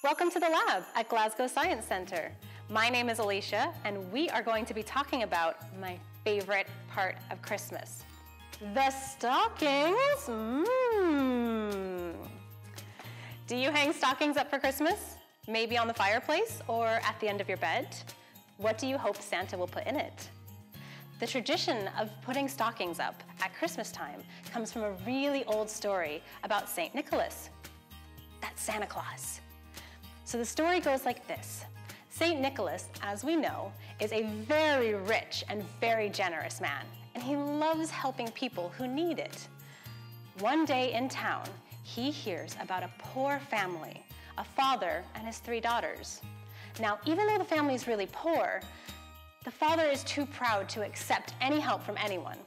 Welcome to the lab at Glasgow Science Centre. My name is Alicia, and we are going to be talking about my favorite part of Christmas, the stockings. Do you hang stockings up for Christmas? Maybe on the fireplace or at the end of your bed? What do you hope Santa will put in it? The tradition of putting stockings up at Christmas time comes from a really old story about St. Nicholas. That's Santa Claus. So the story goes like this. St. Nicholas, as we know, is a very rich and very generous man, and he loves helping people who need it. One day in town, he hears about a poor family, a father and his 3 daughters. Now, even though the family is really poor, the father is too proud to accept any help from anyone.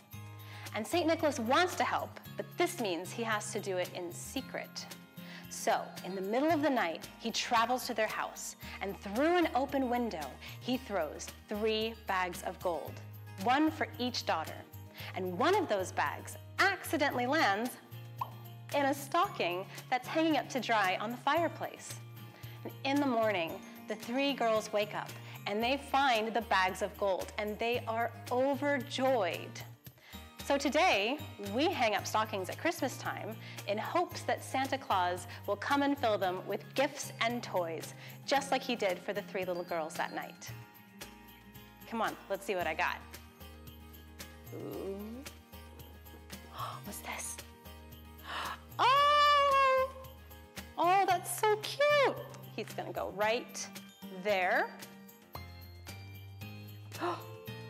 And St. Nicholas wants to help, but this means he has to do it in secret. So, in the middle of the night, he travels to their house, and through an open window, he throws 3 bags of gold, 1 for each daughter. And one of those bags accidentally lands in a stocking that's hanging up to dry on the fireplace. And in the morning, the 3 girls wake up, and they find the bags of gold, and they are overjoyed. So today, we hang up stockings at Christmas time in hopes that Santa Claus will come and fill them with gifts and toys, just like he did for the 3 little girls that night. Come on, let's see what I got. Ooh. What's this? Oh! Oh, that's so cute! He's gonna go right there. Oh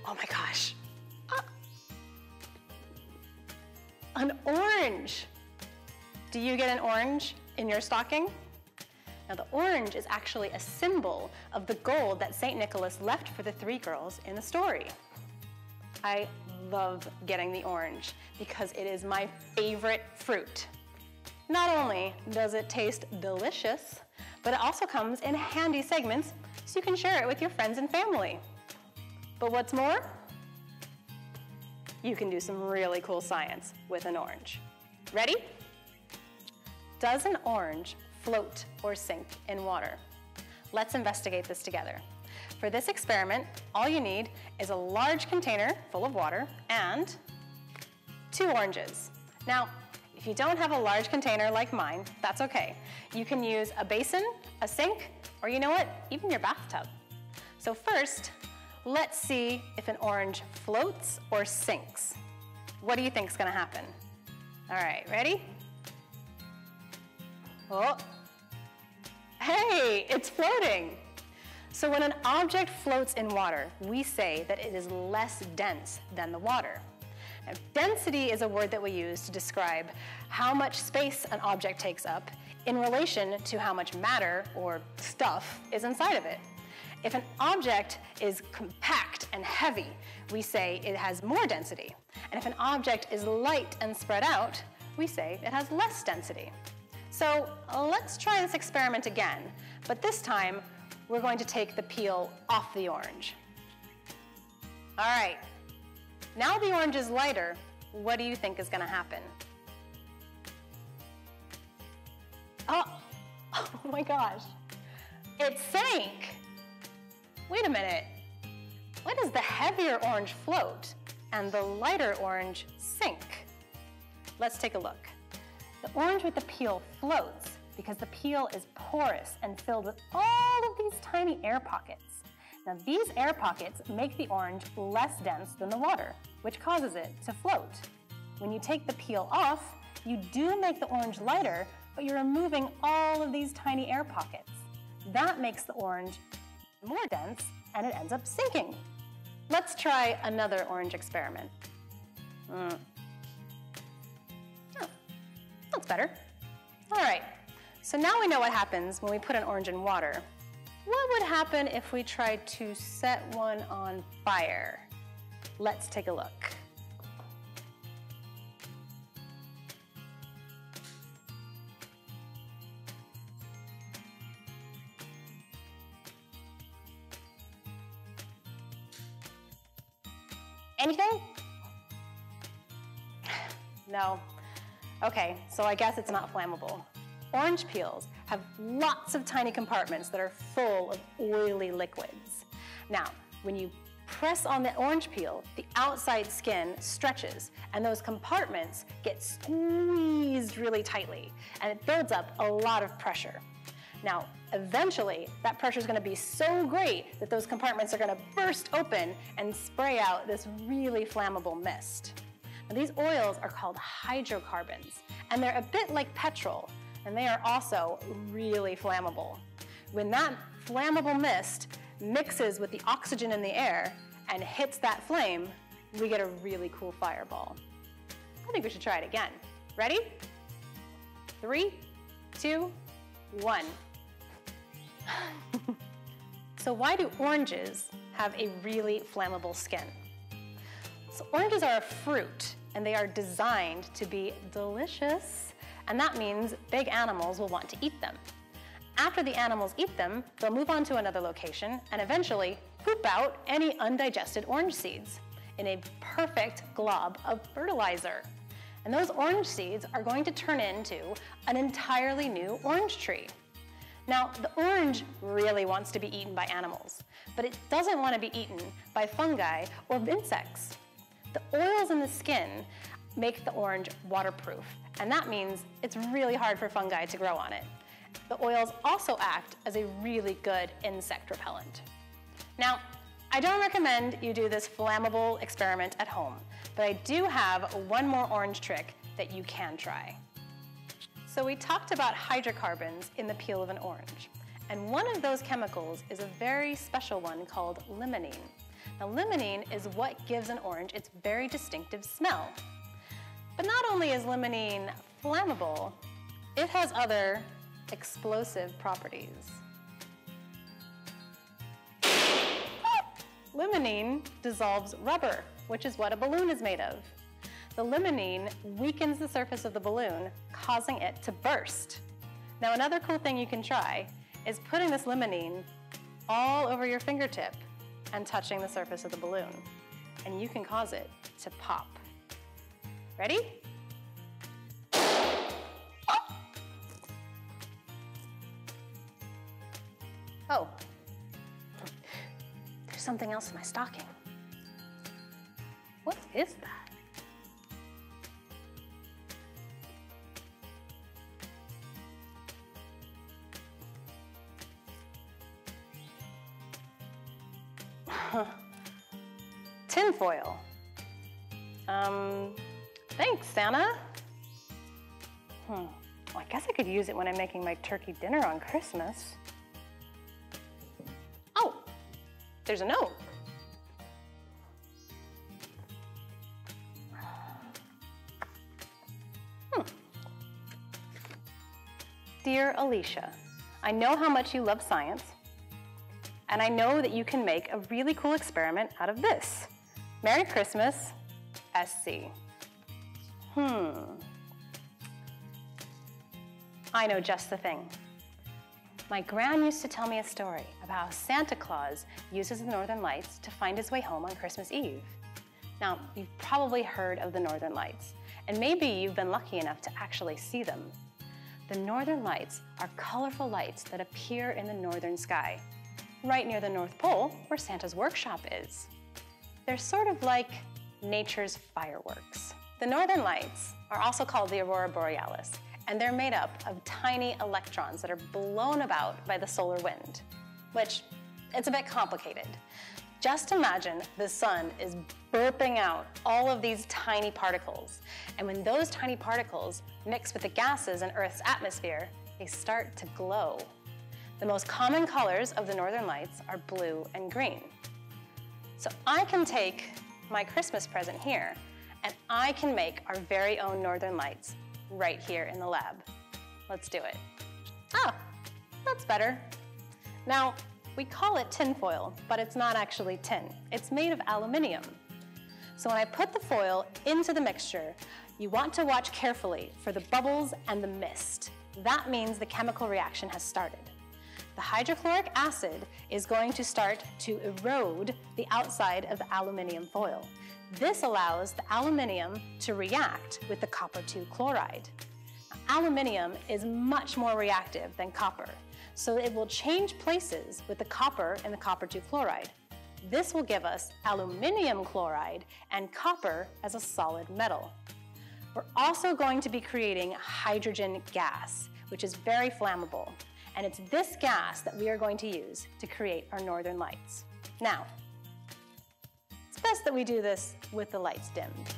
my gosh. An orange. Do you get an orange in your stocking? Now the orange is actually a symbol of the gold that St. Nicholas left for the 3 girls in the story. I love getting the orange because it is my favorite fruit. Not only does it taste delicious, but it also comes in handy segments so you can share it with your friends and family. But what's more? You can do some really cool science with an orange. Ready? Does an orange float or sink in water? Let's investigate this together. For this experiment, all you need is a large container full of water and 2 oranges. Now, if you don't have a large container like mine, that's okay. You can use a basin, a sink, or you know what, even your bathtub. So first, let's see if an orange floats or sinks. What do you think is gonna happen? All right, ready? Oh, hey, it's floating. So when an object floats in water, we say that it is less dense than the water. Now, density is a word that we use to describe how much space an object takes up in relation to how much matter or stuff is inside of it. If an object is compact and heavy, we say it has more density. And if an object is light and spread out, we say it has less density. So let's try this experiment again, but this time we're going to take the peel off the orange. All right, now the orange is lighter, what do you think is gonna happen? Oh my gosh, it sank. Wait a minute, why does the heavier orange float and the lighter orange sink? Let's take a look. The orange with the peel floats because the peel is porous and filled with all of these tiny air pockets. Now these air pockets make the orange less dense than the water, which causes it to float. When you take the peel off, you do make the orange lighter, but you're removing all of these tiny air pockets. That makes the orange more dense, and it ends up sinking. Let's try another orange experiment. Oh, that's better. All right, so now we know what happens when we put an orange in water. What would happen if we tried to set one on fire? Let's take a look. Anything? No. Okay, so I guess it's not flammable. Orange peels have lots of tiny compartments that are full of oily liquids. Now, when you press on the orange peel, the outside skin stretches and those compartments get squeezed really tightly and it builds up a lot of pressure. Now, eventually, that pressure is going to be so great that those compartments are going to burst open and spray out this really flammable mist. Now, these oils are called hydrocarbons, and they're a bit like petrol, and they are also really flammable. When that flammable mist mixes with the oxygen in the air and hits that flame, we get a really cool fireball. I think we should try it again. Ready? 3, 2, 1. So why do oranges have a really flammable skin? So oranges are a fruit, and they are designed to be delicious, and that means big animals will want to eat them. After the animals eat them, they'll move on to another location and eventually poop out any undigested orange seeds in a perfect glob of fertilizer. And those orange seeds are going to turn into an entirely new orange tree. Now, the orange really wants to be eaten by animals, but it doesn't want to be eaten by fungi or insects. The oils in the skin make the orange waterproof, and that means it's really hard for fungi to grow on it. The oils also act as a really good insect repellent. Now, I don't recommend you do this flammable experiment at home, but I do have one more orange trick that you can try. So we talked about hydrocarbons in the peel of an orange, and one of those chemicals is a very special one called limonene. Now, limonene is what gives an orange its very distinctive smell. But not only is limonene flammable, it has other explosive properties. Limonene dissolves rubber, which is what a balloon is made of. The limonene weakens the surface of the balloon, causing it to burst. Now, another cool thing you can try is putting this limonene all over your fingertip and touching the surface of the balloon, and you can cause it to pop. Ready? Oh, there's something else in my stocking. What is that? Tinfoil. Thanks, Santa. Well, I guess I could use it when I'm making my turkey dinner on Christmas. Oh, there's a note. Dear Alicia, I know how much you love science, and I know that you can make a really cool experiment out of this. Merry Christmas, SC. I know just the thing. My gran used to tell me a story about how Santa Claus uses the Northern Lights to find his way home on Christmas Eve. Now, you've probably heard of the Northern Lights, and maybe you've been lucky enough to actually see them. The Northern Lights are colorful lights that appear in the northern sky, right near the North Pole, where Santa's workshop is. They're sort of like nature's fireworks. The Northern Lights are also called the Aurora Borealis, and they're made up of tiny electrons that are blown about by the solar wind, which it's a bit complicated. Just imagine the sun is burping out all of these tiny particles, and when those tiny particles mix with the gases in Earth's atmosphere, they start to glow. The most common colors of the Northern Lights are blue and green. So I can take my Christmas present here, and I can make our very own Northern Lights right here in the lab. Let's do it. Oh, that's better. Now, we call it tinfoil, but it's not actually tin. It's made of aluminium. So when I put the foil into the mixture, you want to watch carefully for the bubbles and the mist. That means the chemical reaction has started. The hydrochloric acid is going to start to erode the outside of the aluminium foil. This allows the aluminium to react with the copper 2 chloride. Aluminium is much more reactive than copper, so it will change places with the copper and the copper 2 chloride. This will give us aluminium chloride and copper as a solid metal. We're also going to be creating hydrogen gas, which is very flammable. And it's this gas that we are going to use to create our northern lights. Now, it's best that we do this with the lights dimmed.